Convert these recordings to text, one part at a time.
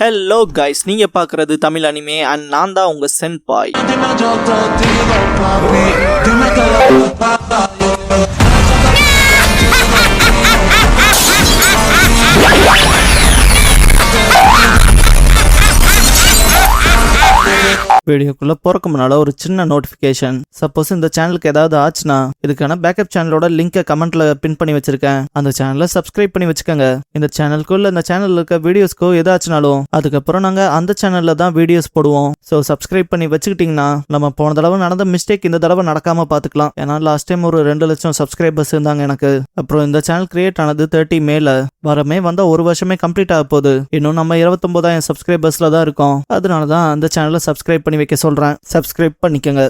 Hello guys, நீங்க பார்க்குறது Tamil anime and நான் தான் உங்க சென்பாய். வீடியோக்குள்ள போறக்கு முன்னால ஒரு சின்ன நோட்டிபிகேஷன். சப்போஸ் இந்த சேனலுக்கு ஏதாவது ஆச்சுன்னா இதுக்கான பேக்கப் சேனலோட லிங்கை கமெண்ட்ல பின் பண்ணி வச்சிருக்கேன். அந்த சேனலை சப்ஸ்கிரைப் பண்ணி வச்சுக்கோங்க. இந்த சேனலுக்குள்ள இந்த சேனல்ல இருக்க வீடியோஸ்க்கோ ஏதாச்சுனாலும் அதுக்கப்புறம் நாங்க அந்த சேனல்ல தான் வீடியோஸ் போடுவோம். ஸோ சப்ஸ்கிரைப் பண்ணி வச்சுக்கிட்டீங்கன்னா நம்ம போன தடவை நடந்த மிஸ்டேக் இந்த தடவை நடக்காம பாத்துக்கலாம். ஏன்னா லாஸ்ட் டைம் ஒரு 2 லட்சம் சப்ஸ்கிரைபர்ஸ் இருந்தாங்க எனக்கு. அப்புறம் இந்த சேனல் கிரியேட் ஆனது 30 மேல வரமே வந்தா 1 வருஷமே கம்ப்ளீட் ஆக போகுது. இன்னும் நம்ம 29,000 சப்ஸ்கிரைபர்ஸ்ல தான் இருக்கோம். அதனாலதான் அந்த சேனலை சப்ஸ்கிரைப் பண்ணி வைக்க சொல்றேன். சப்ஸ்கிரைப் பண்ணிக்கங்க.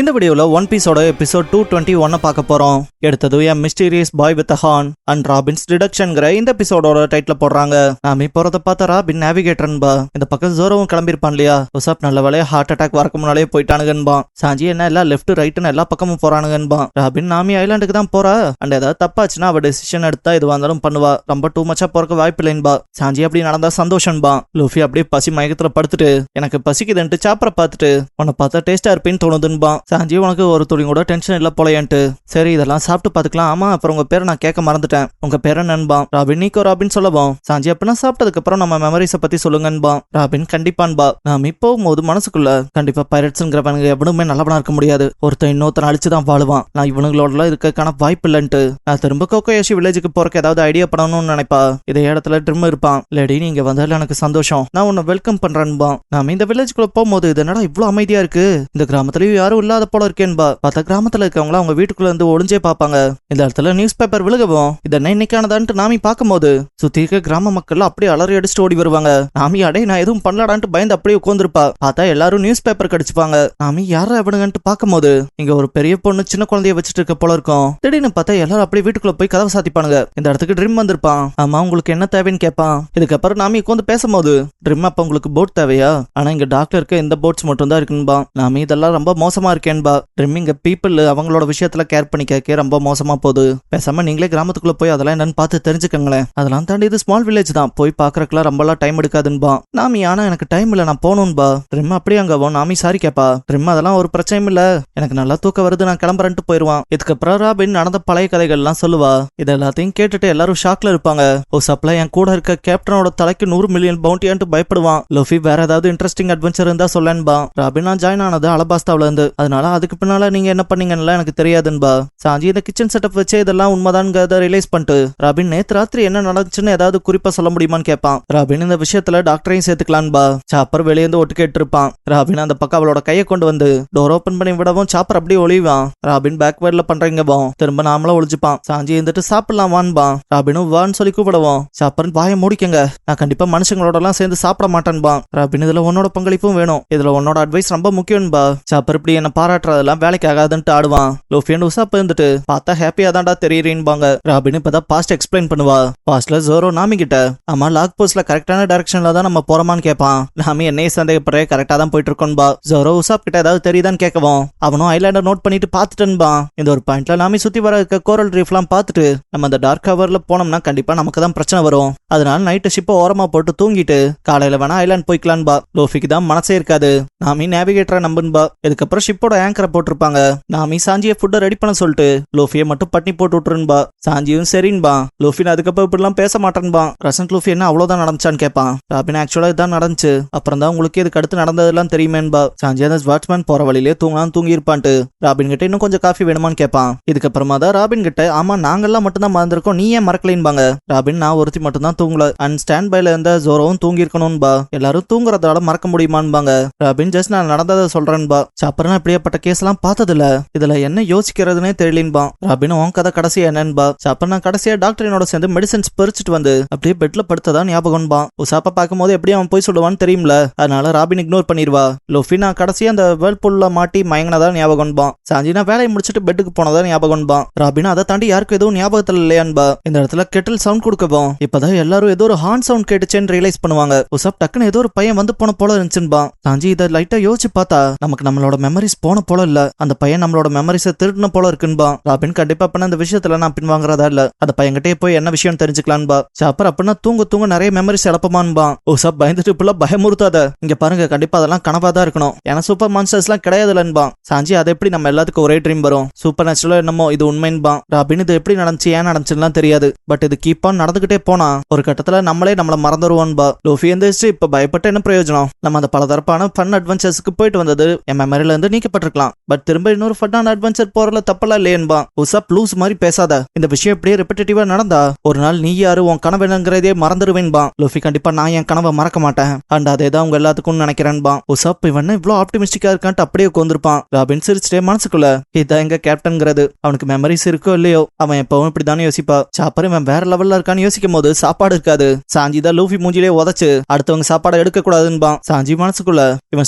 இந்த வீடியோல ஒன் பீஸோட எபிசோட் 221 பார்க்க போறோம். எடுத்தது a mysterious boy with horn and robins டிடக்ஷன்ங்கிற இந்த எபிசோடோட டைட்டில் போடுறாங்க. நாம போறத பார்த்த ராபின் நேவிகேட்டர்ன்பா. இந்த பக்கம் ஜோரோவும் கிளம்பிருப்பான் இல்லையா. உசாப் நல்ல வேலையா ஹார்ட் அட்டாக் வரக்கு முன்னாலே போயிட்டானுங்கன்பா. சாஞ்சி என்ன எல்லாம் லெஃப்ட் ரைட்னு எல்லா பக்கமும் போறானுங்கன்பா. ராபின் நாமி ஐலாண்டுக்கு தான் போறா. அண்ட் ஏதாவது தப்பாச்சுன்னா அவ டெசிஷன் எடுத்தா எதுவா இருந்தாலும் பண்ணுவா. ரொம்ப டூ மச்சா போறக்கு வாய்ப்பு இல்லைன்பா. சாஞ்சி அப்படி நடந்தா சந்தோஷம்பா. லூஃபி அப்படியே பசி மயக்கத்துல படுத்துட்டு எனக்கு பசிக்குதுன்ட்டு சாப்பரை பார்த்துட்டு உன்னை பார்த்தா டேஸ்டா இருப்பேன்னு தோணுதுன்பா. சாஞ்சி உனக்கு ஒரு துளி கூட டென்ஷன் இல்ல போலையான்ட்டு. சரி இதெல்லாம் சாப்பிட்டு பாத்துக்கலாம். ஆமா அப்புறம் உங்க பேரை நான் கேட்க மறந்துட்டேன். உங்க பேரை நண்பா. ராபின் நீக்கோ ராபின் சொல்லவும். சாஞ்சி அப்படின்னா சாப்பிட்டதுக்கு அப்புறம் நம்ம மெமரிஸை பத்தி சொல்லுங்கன்பா. ராபின் கண்டிப்பான்பா. நாம் இப்போ போது மனசுக்குள்ள கண்டிப்பா பைரட்ஸ்ங்கிறவனுங்க எவனுமே நல்லவனா இருக்க முடியாது. ஒருத்தன் இன்னொருத்தன் அழிச்சுதான் வாழுவான். நான் இவனுங்களோட இருக்கான வாய்ப்பு இல்லைன்ட்டு நான் திரும்ப கோகோயோஷி வில்லேஜுக்கு போறக்கு ஏதாவது ஐடியா பண்ணணும்னு நினைப்பா. இதே இடத்துல ட்ரிம் இருப்பான். லேடி நீங்க வந்தாலும் எனக்கு சந்தோஷம். நான் உன்னை வெல்கம் பண்றேன்பா. நாம இந்த வில்லேஜுக்குள்ள போகும்போது இது என்னடா இவ்வளவு அமைதியா இருக்கு. இந்த கிராமத்துலயும் யாரும் இல்லாத போல இருக்கேன்பா. பார்த்தா கிராமத்துல இருக்கவங்களா அவங்க வீட்டுக்குள்ள இருந்து ஒளிஞ்சே பாப்பாங்க. இந்த இடத்துல நியூஸ் பேப்பர் விழுகவும் இதென்ன இன்னைக்கானதான்ட்டு நாமி பார்க்கும்போது சுத்தி இருக்க கிராம மக்கள் அப்படியே அலறி அடிச்சுட்டு ஓடி வருவாங்க. நாமி அடே நான் எதுவும் பண்ணலாடான்ட்டு பயந்து அப்படியே உட்காந்துருப்பா. பார்த்தா எல்லாரும் நியூஸ் பேப்பர் கடிச்சுப்பாங்க. நாமி யாரா எவனுங்கன்ட்டு பார்க்கும்போது இங்க ஒரு பெரிய பொண்ணு சின்ன குழந்தைய வச்சுட்டு இருக்க போல இருக்கும். திடீர்னு பார்த்தா எல்லாரும் அப்படியே வீட்டுக்குள்ள போய் கதவை சாத்திப்பானுங்க. இந்த இடத்துக்கு ட்ரிம் வந்திருப்பான். ஆமா உங்களுக்கு என்ன தேவைன்னு கேட்பான். இதுக்கப்புறம் நாமி உட்காந்து பேசும்போது ட்ரிம் அப்ப உங்களுக்கு போட் தேவையா? ஆனா இங்க டாக்டருக்கு இந்த போட்ஸ் மட்டும் தான் இருக்குன்பா. நாமி இதெல்லாம் ரொம்ப மோசமா இருக்கேன்பா. ட்ரிம் இங்க பீப்புள் அவங்களோட விஷயத்துல கேர் பண்ணி கேட்க ரொம்ப மோசமா போகுது. பேசாம நீங்களே கிராமத்துக்குள்ள போய் அதெல்லாம் என்னன்னு பார்த்து தெரிஞ்சுக்கங்களேன். அதெல்லாம் தாண்டி இது ஸ்மால் வில்லேஜ் தான். போய் பாக்குறதுக்குலாம் ரொம்பலாம் டைம் எடுக்காதுன்பா. நாமி ஆனா எனக்கு டைம் இல்ல நான் போகணும்பா. ட்ரிம் அப்படியே அங்கவும் நாமி சாரி கேப்பா. ட்ரிம் அதெல்லாம் ஒரு பிரச்சனையும் இல்ல, எனக்கு நல்லா தூக்கம் வருது நான் கிளம்புறேன்ட்டு போயிருவான். இதுக்கப்புறம் ராபின் நடந்த பழைய கதைகள் எல்லாம் சொல்லுவா. இது எல்லாத்தையும் கேட்டுட்டு எல்லாரும் ஷாக்ல இருப்பாங்க. ஓ சப்ளை என் கூட இருக்க கேப்டனோட தலைக்கு 100 மில்லியன் பவுண்டியான்ட்டு பயப்படுவான். லூஃபி வேற ஏதாவது இன்ட்ரெஸ்டிங் அட்வென்ச்சர் இருந்தா சொல்லன்பா. ராபின் நான் ஜாயின் ஆனது அலபாஸ்தாவில இருந்து. அதனால அதுக்கு பின்னால நீங்க என்ன பண்ணீங்கன்னு எனக்கு தெரியாதுன்பா. சாஞ்சி இந்த கிச்சன் செட்டப் வச்சு இதெல்லாம் உண்மைதான்ங்கிறத ரிலைஸ் பண்ணிட்டு ராபின் நேத்து ராத்திரி என்ன நடந்துச்சுன்னு ஏதாவது குறிப்பா சொல்ல முடியுமான்னு கேட்பான். ராபின் இந்த விஷயத்துல டாக்டரையும் சேர்த்துக்கலான்பா. சாப்பர் வெளியே இருந்து ஒட்டு கேட்டு இருப்பான். ராபின் அந்த பக்கம் அவளோட கையை கொண்டு வந்து டோர் ஓபன் பண்ணி விடவும் சாப்பர் அப்படியே ஒளிவான். ராபின் பேக்வேர்ட்ல பண்றீங்கவும் திரும்ப நாமளா ஒளிஞ்சுப்பான். சாஞ்சி இருந்துட்டு சாப்பிடலாம் வான்பா. ராபினும் வான்னு சொல்லி கூப்பிடுவோம். சாப்பர் வாயை மூடிக்கங்க, நான் கண்டிப்பா மனுஷங்களோட எல்லாம் சேர்ந்து சாப்பிட மாட்டேன்பா. ராபின் இதுல உன்னோட பங்களிப்பும் வேணும், இதுல உன்னோட அட்வைஸ் ரொம்ப முக்கியம்பா. சாப்பர் இப்படி என்ன பாராட்டுறதெல்லாம் வேலைக்கு ஆகாதுன்ட்டு ஆடுவான். லூஃபி அண்ட் உசாப் இருந்துட்டு பார்த்தா ஹாப்பியா தான்டா தெரியுறீன்பாங்க. ராபின் இப்பதான் பாஸ்ட் எக்ஸ்பிளைன் பண்ணுவா. பாஸ்ட்ல ஜோரோ நாமி கிட்ட ஆமா லாக் போஸ்ட்ல கரெக்டான டைரக்ஷன்ல தான் நம்ம போறோமான்னு கேட்பான். நாமி என்னையே சந்தேகப்படுற கரெக்டா தான் போயிட்டு இருக்கோன்பா. ஜோரோ உசாப் கிட்ட ஏதாவது தெரியுதான்னு கேட்கவும் அவனும் ஐலாண்டர் நோட் பண்ணிட்டு பாத்துட்டன்பா. இந்த ஒரு பாயிண்ட்ல நாமி சுத்தி வர இருக்க கோரல் ரீஃப் எல்லாம் பார்த்துட்டு நம்ம அந்த டார்க் ஹவர்ல போனோம்னா கண்டிப்பா நமக்கு தான் பிரச்சனை வரும். அதனால நைட்டு ஷிப்பை ஓரமா போட்டு தூங்கிட்டு காலையில வேணா ஐலாண்ட் போய்க்கலான்பா. லோஃபிக்கு தான் மனசே இருக்காது. நாமி நேவிகேட்டரை நம்புன்பா. இதுக்கப்புறம் ஷிப்போட ஆங்கரை போட்டிருப்பாங்க. நாமி சாஞ்சியை ஃபுட்டை ரெடி பண்ண சொல்லிட்டு லூஃபியை மட்டும் பட்னி போட்டு விட்டுருன்பா. சாஞ்சியும் சரின்பா. லூஃபின் அதுக்கப்புறம் இப்படிலாம் பேச மாட்டேன்பா. ரசன்ட் லூஃபி என்ன அவ்வளவுதான் நடந்துச்சான்னு கேட்பான். ராபின் ஆக்சுவலா இதுதான் நடந்துச்சு, அப்புறம் தான் உங்களுக்கு இதுக்கு அடுத்து நடந்ததெல்லாம் தெரியுமேன்பா. சாஞ்சி அந்த வாட்ச்மேன் போற வழியிலே தூங்கி இருப்பான்ட்டு ராபின் கிட்ட இன்னும் கொஞ்சம் காஃபி வேணுமான்னு கேட்பான். இதுக்கப்புறமா தான் ராபின் கிட்ட ஆமா நாங்கெல்லாம் மட்டும் தான் மறந்துருக்கோம், நீ ஏன் மறக்கலைன்பாங்க. ராபின் நான் ஒருத்தி மட்டும் தான் தூங்கல அண்ட் ஸ்டாண்ட் பைல இருந்த ஜோரோவும் தூங்கி இருக்கணும்பா. எல்லாரும் தூங்குறதால மறக்க முடியுமான்பாங்க. ராபின் ஜஸ்ட் நான் நடந்ததை சொல்றேன்பா. சாப்பரனா இப்படியாப்பட்ட கேஸ் எல்லாம் பார்த்ததில்ல, இதுல என்ன யோசிக்கிறதுனே தெரியலன்பா. ராபின் உன் கதை கடைசியா என்னன்பா. சாப்பர் நான் கடைசியா டாக்டரினோட சேர்ந்து மெடிசன்ஸ் பறிச்சுட்டு வந்து அப்படியே பெட்ல படுத்ததான் ஞாபகம்பா. உசாப்ப பார்க்கும்போது எப்படி அவன் போய் சொல்லுவான்னு தெரியும்ல, அதனால ராபின் இக்னோர் பண்ணிடுவா. லூஃபி நான் கடைசியா அந்த வேர்ல்பூல்ல மாட்டி மயங்கினதா ஞாபகம்பா. சாஞ்சி நான் வேலையை முடிச்சுட்டு பெட்டுக்கு போனதா ஞாபகம்பா. ராபின் அதை தாண்டி யாருக்கும் எதுவும் ஞாபகத்துல இல்லையான்பா. இந்த இடத்துல கெட்டில் சவுண்ட் கொடுக்கவும் இப்பதான் எல்லாரும் ஏதோ ஒரு ஹார்ன் சவுண்ட் கேட்டுச்சேன்னு ரியலைஸ் பண்ணுவாங்க. உசாப் டக்குன்னு ஏதோ ஒரு பையன் வந்து போன போல இருந்துச்சுன்பா. சாஞ்சி இதை லைட்டா யோசிச்சு பார்த்தா நமக்கு நம்மளோட மெமரிஸ் போன போல இல்ல, அந்த பையன் நம்மளோட மெமரிஸை திருடின போல இருக்குன்பா. ராபின் கண்டிப்பா பண்ண அந்த விஷயத்துல நான் பின்வாங்குறதா இல்ல, அந்த பையன்கிட்டே போய் என்ன விஷயம் தெரிஞ்சுக்கலான்பா. சாப்பர் அப்படின்னா தூங்க நிறைய மெமரிஸ் இழப்பமான்பா. உசாப் பயந்துட்டு இப்பெல்லாம் பயமுறுத்தாத, இங்க பாருங்க கண்டிப்பா அதெல்லாம் கனவா தான் இருக்கணும், ஏன்னா சூப்பர் மான்ஸ்டர்ஸ் எல்லாம் கிடையாதுலன்பா. சாஞ்சி அதை எப்படி நம்ம எல்லாத்துக்கும் ஒரே ட்ரீம் வரும், சூப்பர் நேச்சுரலா என்னமோ இது உண்மைன்பா. ராபின் இது எப்படி நடந்துச்சு ஏன் நடந்துச்சுலாம் தெரியாது, பட் இது கீப் ஆன் நடந்துகிட்டே போனா ஒரு கட்டத்துல நம்மள மறந்துருவோன்பா. லூஃபி எந்திரிச்சு இப்ப பயப்பட்டு என்ன பிரயோஜனம், நம்ம அந்த பலதரப்பான ஃபன் அட்வென்ச்சர்ஸ்க்கு போயிட்டு வந்தது என் மெமரியில இருந்து நீக்கப்பட்டிருக்கலாம், பட் திரும்ப இன்னொரு ஃபன்னான அட்வென்ச்சர் போறதுல தப்பெல்லாம் இல்லையன்பா. உசாப் லூஸ் மாதிரி பேசாத, இந்த விஷயம் இப்படியே ரிப்பீட்டேட்டிவா நடந்தா ஒரு நாள் நீ யாரு உன் கனவு என்னங்கிறதே மறந்துடுவேன்பா. லூஃபி கண்டிப்பா நான் என் கனவை மறக்க மாட்டேன், அண்ட் அதே தான் உங்க எல்லாத்துக்கும் நினைக்கிறேன்பா. உசாப் இவன் இவ்வளவு ஆப்டிமிஸ்டிக்கா இருக்கான்ட்டு அப்படியே உட்காந்துருப்பான். ராபின் சிரிச்சிட்டே மனசுக்குள்ள இதான் எங்க கேப்டன்ங்கிறது, அவனுக்கு மெமரிஸ் இருக்கோ இல்லையோ அவன் எப்பவும் இப்படிதானே யோசிப்பா. சாப்பர் இவன் வேற லெவல்ல இருக்கான்னு யோசிக்கும் போது சாப்பாடு இருக்காது. சாஞ்சி தான் லூஃபி மூஞ்சிலே உதச்சு அடுத்தவங்க சாப்பாடை எடுக்க கூடாதுன்பா. சாஞ்சி மனசுக்குள்ள இவன்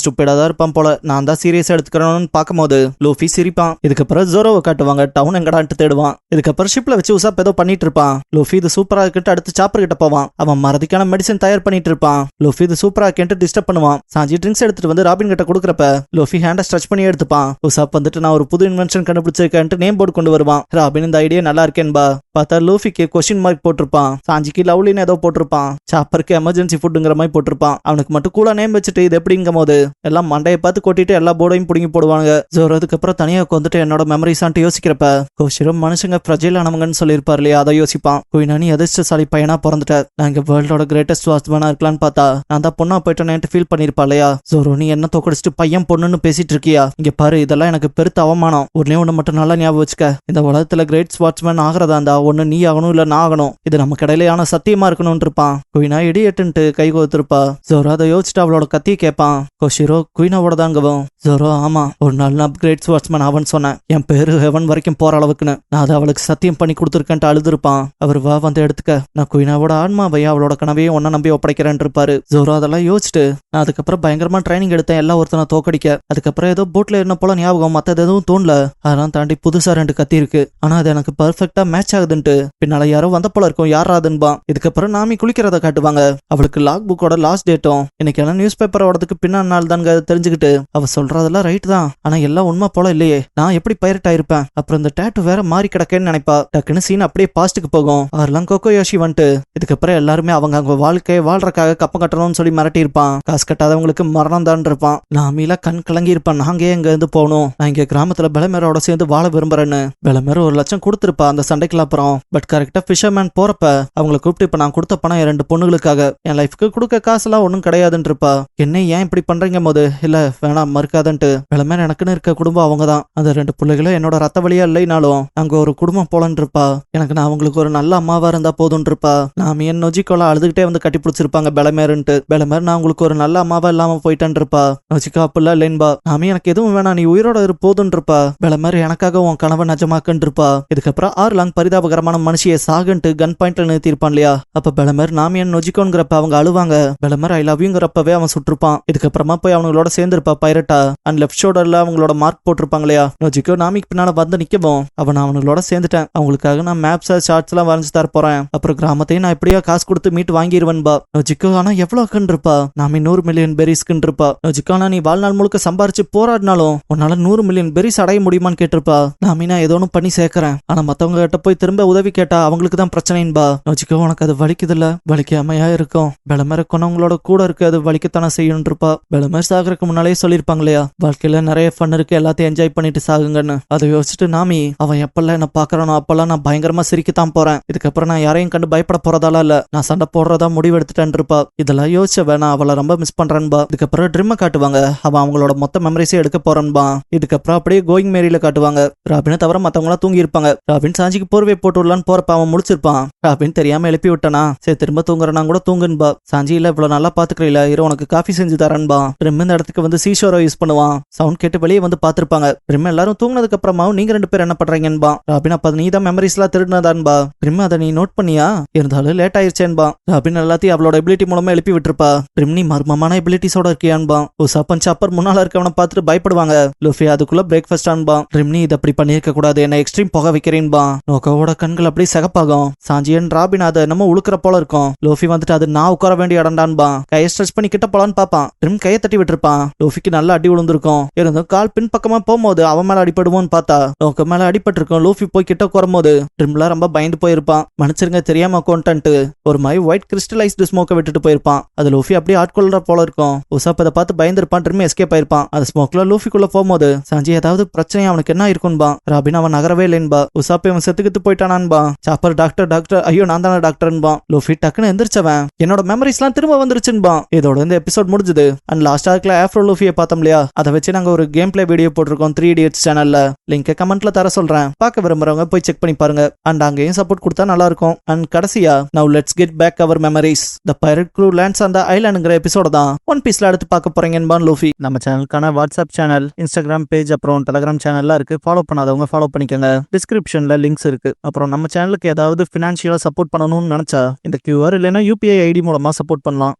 ஸ்டூபிடா தான் இருப்பான் போல, நான் தான் சீரியஸா எடுத்துக்கிறோம்னு பார்க்கும் போது லூஃபி சிரிப்பான். இதுக்கப்புறம் ஜோரோவை காட்டுவாங்க, டவுன் எங்கடான்ட்டு தேடுவான். இதுக்கப்புறம் ஷிப்ல வச்சு உசாப் ஏதோ பண்ணிட்டு இருப்பான். லூஃபி இது சூப்பரா இருக்குன்ட்டு அடுத்து சாப்பர் கிட்ட போவான். அவன் மறதிக்கான மெடிசன் தயார் பண்ணிட்டு இருப்பான். லூஃபி இது சூப்பரா இருக்குன்ட்டு டிஸ்டர்ப் பண்ணுவான். சாஞ்சி ட்ரிங்க்ஸ் எடுத்துட்டு வந்து ராபின் கிட்ட கொடுக்குறப்ப லூஃபி ஹேண்டை ஸ்ட்ரெச் பண்ணி எடுத்துப்பான். உசாப் வந்துட்டு நான் ஒரு புது இன்வென்ஷன் கண்டுபிடிச்சிருக்கேன்ட்டு நேம் போர்டு கொண்டு வருவான். ராபின் இந்த ஐடியா நல்லா இருக்கேன்பா. பார்த்தா லூஃபிக்கு கொஸ்டின் மார்க் போட்டிருப்பான், சாஞ்சிக்கு லவ்லின்னு ஏதோ போட்டிருப்பான், சாப்பருக்கு எமர்ஜென்சி ஃபுட்டுங்கிற மாதிரி போட்டிருப்பான். அவனுக்கு மட்டும் கூலா நேம் வச்சுட்டு இது எப்படிங்கும் போது எல்லாம் மண்டையை பார்த்து கொட்டிட்டு எல்லா போர்டையும் பிடிங்கி போடுவாங்க. ஜோரோதுக்கு அப்புறம் தனியா வந்துட்டு என்னோட மெமரிஸான்ட்டு யோசிக்கிறப்ப கோஷிரோ மனுஷங்க ஃப்ரஜைல் ஆனவங்கன்னு சொல்லியிருப்பார் இல்லையா, அதை யோசிப்பான். குயினா நீ அதிர்ஷ்டசாலி பையனா பிறந்துட்ட, நான் இங்க வேர்ல்டோட கிரேட்டஸ்ட் வாட்ச்மேனா இருக்கலான்னு பார்த்தா நான் தான் பொண்ணா போயிட்டேன்னு ஃபீல் பண்ணிருப்பா இல்லையா. ஜோரோ நீ என்ன தோக்கடிச்சிட்டு பையன் பொண்ணுன்னு பேசிட்டு இருக்கியா, இங்க பாரு இதெல்லாம் எனக்கு பெருத்த அவமானம். ஒன்னே ஒண்ணு மட்டும் நல்லா ஞாபகம் வச்சுக்க, இந்த உலகத்துல கிரேட் வாட்ச்மேன் ஆகிறதா இருந்தா ஒன்னு நீ ஆகணும் இல்ல நான் ஆகணும், இது நம்ம கடையிலையான சத்தியமா இருக்கணும் இருப்பான். குயினா இடியட்டுன்ட்டு கை கோத்திருப்பா. ஜோரோ அதை யோசிச்சுட்டு அவளோட கத்தியை கேட்பான். கோஷிரோ குயினாவோட தாங்கவும். ஜோரோ ஆமா ஒரு நாள் நான் கிரேட் வாட்ச்மேன் அவன் சொன்னேன், என் பேரு ஹெவன் வரைக்கும் போற அளவுக்குன்னு, நான் அதை அவளுக்கு சத்தியம் பண்ணி கொடுத்துருக்கேன்ட்டு அழுதுருப்பான். அவர் வா வந்து எடுத்துக்க, நான் குயினாவோட ஆன்மாவையா அவளோட கனவையும் ஒன்ன நம்பி ஒப்படைக்கிறேன் இருப்பாரு. ஜோரோ அதெல்லாம் யோசிச்சுட்டு நான் அதுக்கப்புறம் பயங்கரமா ட்ரைனிங் எடுத்தேன் எல்லா ஒருத்தனை தோக்கடிக்க, அதுக்கப்புறம் ஏதோ போட்ல இருந்த போல ஞாபகம், மத்தது எதுவும் தோணல, அதெல்லாம் தாண்டி புதுசா 2 கத்தி இருக்கு, ஆனா அது எனக்கு பர்ஃபெக்டா மேட்ச் ஆகுதுன்ட்டு பின்னால யாரோ வந்த போல இருக்கும், யாராதுன்பா. இதுக்கப்புறம் நாமி குளிக்கிறத காட்டுவாங்க. அவளுக்கு லாக் புக்கோட லாஸ்ட் டேட்டும் இன்னைக்கு எல்லாம் நியூஸ் பேப்பர் ஓடதுக்கு பின்னாடி நாள் தான் தெரிஞ்சுக்கிட்டு அவ சொல்றதெல்லாம் ரைட் தான், ஆனா எல்லாம் உண்மை போல இல்லையே, நான் எப்படி பைரட் ஆயிருப்பேன், அப்புறம் இந்த டேட்டு வேற மாறி கிடக்கேன்னு நினைப்பா. டக்குன்னு சீன் அப்படியே பாஸ்ட்டுக்கு போகும். அவரெல்லாம் கோகோ யோஷி வந்துட்டு இதுக்கப்புறம் எல்லாருமே அவங்க வாழ்க்கையை வாழ்றக்காக கப்பம் கட்டணும்னு சொல்லி மிரட்டி இருப்பான். காசு கட்டாதவங்களுக்கு மரணம் தான் இருப்பான். நாமீல கண் கலங்கி இருப்பான், நாங்க எங்க இருந்து போகணும், நான் இங்க கிராமத்துல பெலமேரோட சேர்ந்து வாழ விரும்புறேன்னு. பெலமேர் 1 லட்சம் கொடுத்துருப்பா அந்த சண்டைக்கு அப்புறம், பட் கரெக்டா ஃபிஷர்மேன் போறப்ப அவங்களை கூப்பிட்டு இப்ப நான் கொடுத்த பணம் 2 பொண்ணுகளுக்காக, என் லைஃப்க்கு கொடுக்க காசுலாம் ஒன்னும் கிடையாதுன்னு இருப்பா. என்ன ஏன் இப்படி பண்றீங்க போது இல்ல வேணாம் மறுக்காதன்ட்டு, பெலமேர் எனக்குன்னு இருக்க குடும்பம் அவங்கதான், அந்த 2 பொண்ணுகளும் என்னோட ரத்த வழியா இல்லைனாலும் அங்க ஒரு குடும்பம் போலன்னு இருப்பா, எனக்கு நான் அவங்களுக்கு ஒரு நல்ல அம்மாவா இருந்தா போதும்னு இருப்பா. நாம என் நொஜிக்கோல அழுதுகிட்டே வந்து கட்டி பிடிச்சிருப்பாங்க பெலமேருன்ட்டு. பெலமேர் நான் உங்களுக்கு ஒரு நல்ல அம்மாவா இல்லாம போயிட்டேன் இருப்பா. நொஜிக்கா அப்படிலாம் இல்லைன்பா, நாம எனக்கு எதுவும் வேணாம் நீ உயிரோட இரு போதுன்னு இருப்பா. பெலமேர் எனக்காக உன் கனவை நிஜமாக்குன்னு இருப்பா. இதுக்கப்புறம் 6 லாங் பரிதாபகரமான மனுஷியை சாகுன்ட்டு கன் பாயிண்ட்ல நிறுத்திருப்பான் இல்லையா, அப்ப பெலமேர் நாம என் நொஜிக்கோங்கிறப்ப அவங்க அழுவாங்க. பெலமேர் ஐ லவ் யூங்கிறப்பவே அவன் சுட்டிருப்பான். இதுக்கப்புறமா போய் அவங்களோட சேர்ந்திருப்பா பைரட்டா. அண்ட் லெஃப்ட் ஷோல்டர்ல அவங்களோட மார்க் போட்டிருப்பாங்க இல்லையா. நொஜிக்கோ நாமிக்கு பின்னால வந்து நிக்கவும் அவன் அவங்களோட சேர்ந்துட்டேன், அவங்களுக்காக நான் மேப்ஸ் ஷார்ட்ஸ் எல்லாம் வரைஞ்சு தர போறேன், அப்புறம் கிராமத்தையும் நான் எப்படியா காசு கொடுத்து மீட்டு வாங்கிடுவேன்பா. நொஜிக்கோ ஆனா எவ்வளவுக்குன்னு இருப்பா, நாம 100 மில்லியன் பெரிஸ்க்குன்னு இருப்பா. நொஜிக்கோ ஆனா நீ வாழ்நாள் முழுக்க சம்பாரிச்சு போராடினாலும் உன்னால 100 மில்லியன் பெரிஸ் அடைய முடியுமான்னு கேட்டிருப்பா. நாமி நான் ஏதோ ஒன்று பண்ணி சேர்க்கறேன், ஆனா மத்தவங்க கிட்ட போய் திரும்ப உதவி கேட்டா அவங்களுக்கு தான் பிரச்சனைன்பா. நொஜிக்கோ உனக்கு அது வலிக்குதுல்ல, வலிக்காமையா இருக்கும், பெலமேர கொண்டவங்களோட கூட இருக்கு, அது வலிக்கத்தானே செய்யணும் இருப்பா. பெலமேர் சாகுறதுக்கு முன்னாலே சொல்லியிருப்பாங்க இல்லையா, வாழ்க்கையில நிறைய ஃபன் இருக்கு, எல்லாத்தையும் என்ஜாய் பண்ணிட்டு சாகுங்கன்னு. அதை யோசிச்சுட்டு நாமி அவன் எப்பெல்லாம் என்ன பாக்குறானோ அப்பெல்லாம் நான் பயங்கரமா சிரிக்கத்தான் போறேன், இதுக்கப்புறம் நான் யாரையும் கண்டு பயப்பட போறதால இல்ல, நான் சண்டை போடுறதா முடிவு எடுத்துட்டேன் இருப்பா. இதெல்லாம் யோசிச்சவ நான் அவளை ரொம்ப மிஸ் பண்றேன்பா. இதுக்கப்புறம் ட்ரிம்ம காட்டுவாங்க, அவன் அவங்களோட மொத்த மெமரிஸே எடுக்க போறேன்பா. இதுக்கப்புறம் அப்படியே கோயிங் மேரியில காட்டுவாங்க. ராபினை தவிர மத்தவங்களா தூங்கி இருப்பாங்க. ராபின் சாஞ்சிக்கு போர்வை போட்டு விடலான்னு போறப்ப அவன் முடிச்சிருப்பான். ராபின் தெரியாம எழுப்பி விட்டானா, சரி திரும்ப தூங்குறனா கூட தூங்குன்பா. சாஞ்சி இல்ல இவ்வளவு நல்லா பாத்துக்கிறீல, இரு உனக்கு காஃபி செஞ்சு தரேன்பா. ட்ரிம் இந்த இடத்துக்கு வந்து சீஷோரை யூஸ் பண்ணுவான். சவுண்ட் கேட்டு வெளியே வந்து பாத்துருப்பாங்க. ட்ரிம் எல்லாரும் தூங்கினதுக்கு அப்புறமாவும் நீங்க 2 பேர் என்ன பண்றீங்கன்பா. ராபின் அப்ப நீ தான் மெமரிஸ் எல்லாம் திருடினதான்பா. ட்ரிம் அதை நீ நோட் பண்ணியா, இருந்தாலும் லேட் ஆயிருச்சேன்பா. ராபின் எல்லாத்தையும் அவளோட எபிலிட்டி மூலமா எழுப்பி விட்டுருப்பா. ட்ரிம் நீ மர்மமான எபிலிட்டிஸோட இருக்கியான்பா. உசாப்பன் சாப்பர் முன்னால இருக்கவனை பார்த்துட்டு பயப்படுவாங்க. லூஃபி அதுக்குள்ள பிரேக்ஃபாஸ்ட் ஆன்பா. ட்ரிம் நீ இதை அப்படி பண்ணிருக்க கூடாது, என்ன எக்ஸ்ட்ரீம் போக வைக்கிறேன்பா. நோக்கோட கண்கள் அப்படியே சிகப்பாகும். சாஞ்சியன் ராபின் அதை நம்ம உழுக்கிற போல இருக்கும். லோஃபி வந்துட்டு அது நான் உட்கார வேண்டிய இடம்டான்பான். கையை ஸ்ட்ரெச் பண்ணி கிட்ட போலான்னு பாப்பான். ட்ரிம் கையை தட்டி விட்டுருப்பான். லோஃபிக்கு நல்ல அடி விழுந்திருக்கும். இருந்தும் கால் பின் பக்கமா போகும்போது அவன் மேல அடிபடுவோன்னு பார்த்தா நோக்கு மேல அடிபட்டிருக்கும். லோஃபி போய் கிட்ட குறம்போது ட்ரிம்ல ரொம்ப பயந்து போயிருப்பான். மன்னிச்சிருங்க தெரியாம கொண்டன்ட்டு ஒரு மாதிரி ஒயிட் கிறிஸ்டலைஸ்டு ஸ்மோக்கை விட்டுட்டு போயிருப்பான். அது லூஃபி அப்படியே ஆட்கொள்ற போல இருக்கும். உசாப் அதை பார்த்து பயந்துருப்பான். Trim escape ஆயிருப்பான். அந்த ஸ்மோக்ல லூஃபிக்குள்ள போகும்போது சாஞ்சி ஏதாவது பிரச்சனை அவனுக்கு என்ன இருக்குன்பா. ராபின் அவன் நகரவே இல்லைன்பா. உசாப் அவன் செத்துக்கிட்டு போயிட்டானான்பா. சாப்பர் டாக்டர் டாக்டர் ஐயோ நான் தானே டாக்டர்ன்பா. லூஃபி டக்குன்னு எந்திரிச்சவன் என்னோட மெமரிஸ் எல்லாம் திரும்ப வந்துருச்சுன்பா. இதோட இந்த எபிசோட் முடிஞ்சது. அண்ட் லாஸ்ட் ஆர்க்ல ஆஃப்ரோ லூஃபியை பார்த்தோம் இல்லையா, அதை வச்சு நாங்க ஒரு கேம் பிளே வீடியோ போட்டிருக்கோம் 3 Idiots சேனல்ல. லிங்க் கமெண்ட்ல தர சொல்றேன். பார்க்க விரும்புறவங்க போய் செக் பண்ணி பாருங்க. அண்ட் அங்கேயும் சப்போர்ட் கொடுத்தா நல்லா இருக்கும். அண்ட் கடைசியா now let's get back our memories. The pirate crew lands அந்த ஐலாண்டுங்கிற எபிசோட தான் ஒன் பீஸ்ல எடுத்து பார்க்க போறீங்கன்னு லூஃபி. நம்ம சேனலுக்கான வாட்ஸ்அப் சேனல், இன்ஸ்டாகிராம் பேஜ், அப்புறம் டெலிகிராம் சேனல்லாம் இருக்கு. ஃபாலோ பண்ணாதவங்க ஃபாலோ பண்ணிக்கோங்க. டிஸ்கிரிப்ஷன்ல லிங்க்ஸ் இருக்கு. அப்புறம் நம்ம சேனலுக்கு ஏதாவது ஃபினான்ஷியலா சப்போர்ட் பண்ணணும்னு நினைச்சா இந்த QR இல்லைன்னா UPI ID மூலமா சப்போர்ட் பண்ணலாம்.